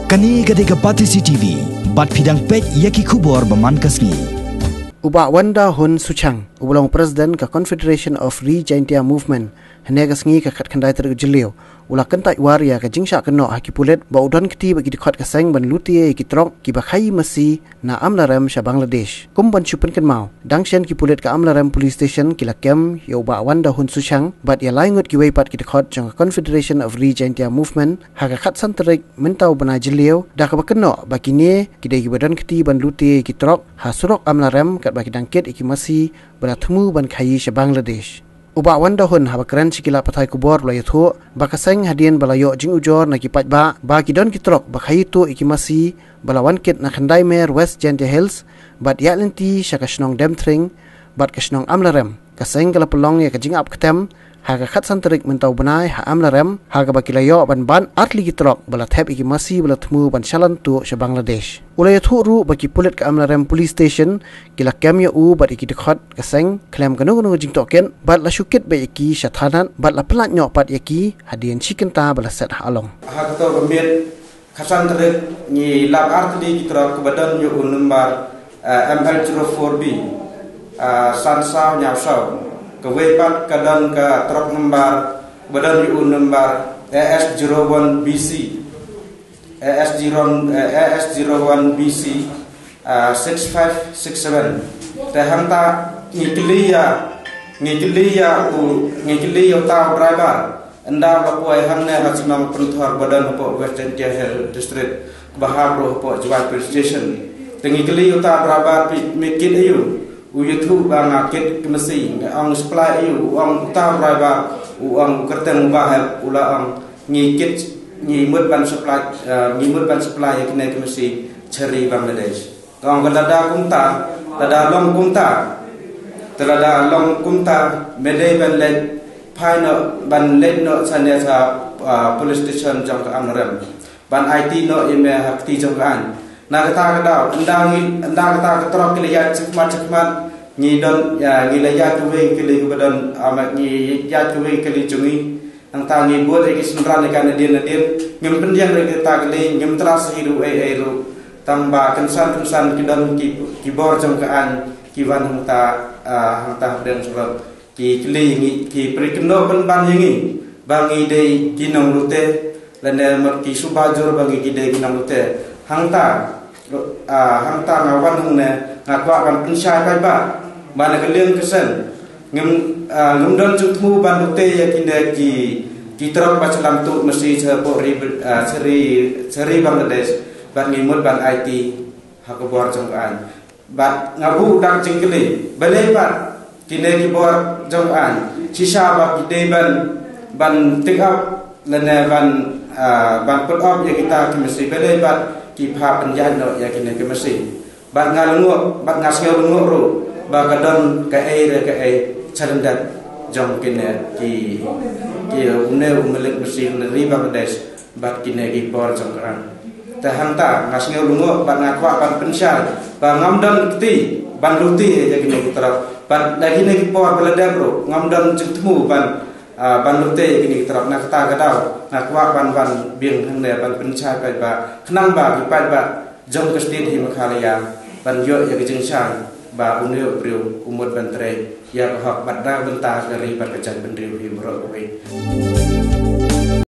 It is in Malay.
Kani gadega Patisi TV, bat pidang pet yaki kubor baman kasni. Uba wanda hun suchang, ulang Presiden ke Confederation of Kynnoh Movement, henegas ngi ke kat Kyntait jeliu. Ula Kyntait waria ke Jingshah Kynnoh haki pulet ba udan keti bagi dekat keseng ban Lute ki Trok ki bakai masi na amlarem sha Bangladesh. Kum ban chupen kan mau. Dangshen ki pulet ke amlarem police station ki lakem yo ba wanda hun suchang bat ya laingut ki weipat ki dekat jang Confederation of Kynnoh Movement haka kat santerik mentau bana jeliu dak ba Kynnoh bakini ki de ki badan keti ban Lute ki Trok ha surok amlarem kat bagi dangket iki masi bana temu ban kai sha Bangladesh. Uba wanda hun haba keren sikila patai kubor belayu tu bakaseng hadian belayu jing ujor na kipat ba ki don ki Trok bakai tu iki masi balawan kit na Khandai Mer West Kynnoh Hills bat ya lenti syakasnong demtring bat kasnong amlarem kaseng kala pelong ya kajing ap ketem haga khat santerik mentau benai ha amlarem haga bakilayo ban atli ki Trok bala thep iki masi bala thmu ban shalan tu sha Bangladesh ulaya thu ru baki pulet ka amlarem police station kila kamya u bat iki dekhat kaseng klem kanu jing token bat la shukit ba iki shathanan bat la plat nyok pat yaki hadian chikenta bala set ha along ha to gamiet khasan terik ni lab artli ki Trok kebadan yu number ML04B sansa nyawsaw kewepat kadang ke Trok number badan yu number AS01BC AS01BC 6567 tehang ta ngikiliya ta driver anda lapuai hamne hasimam penthar badan po West Kynnoh district baharo po Jawai police station ngikiliya ta driver mikit ayu uyutu bang akit kemesi ang supply ayu ang ta driver ang kerteng bahal ula ang ngikit ngimut ban supply kene kemesi ceri Bangladesh ang kadada kumta dada long kumta mede ban let paino ban let no sanesa police station jang ka amrem ban IT no ime hakti jang kan na kata kada anda kata Trok kiliyat cekmat ni don ya ngilaya tuwe kili kebadan amat ni ya tuwe kili jungi ang tangi buat lagi senran kan dia ngem pendiang lagi ta kili ngem teras hiru eru tambah kensan kidon ki bor jong kaan ki wan hangta den surat ki kili ki prikno ban yingi bangi de Kynnoh Lute lene mer ki subajur bangi ki de Kynnoh Lute hangta ngawan hune ngakwa kan pensai pai ba mana kalian kesen ngem don cutmu ban Lute ya kinde ki Trok bacalam tu mesti sepo seri Bangladesh ban ngimut ban IT hakobor jongkan bat ngabu dang cingkeli balai bat kinde ki bor jongkan sisa ba kide ban take up lene ban put up ya kita mesti balai bat ki pha penjan no ya kine mesti bat ngalungu bat ngasngel lungu ru ba kadon ka ai chalendat jong kine ki umelik mesti ri Bangladesh bat kine ki bor jongkan tahanta ngasngel lungu ban ngakwa ban pensyal ba ngamdan keti ban Lute ya kine Trok bat lagi ne ki bor beladam ro ngamdan cetemu ban Lute kini Trok nak kata kadau ngakwa ban bieng hande ban pensyal pai ba khnang ba ki pai ba jong kestin hi makhalaya ban yo ya Jingshah ba uneu priu umut ban tre ya hak bat da benta dari ban kejan bendriu hi mro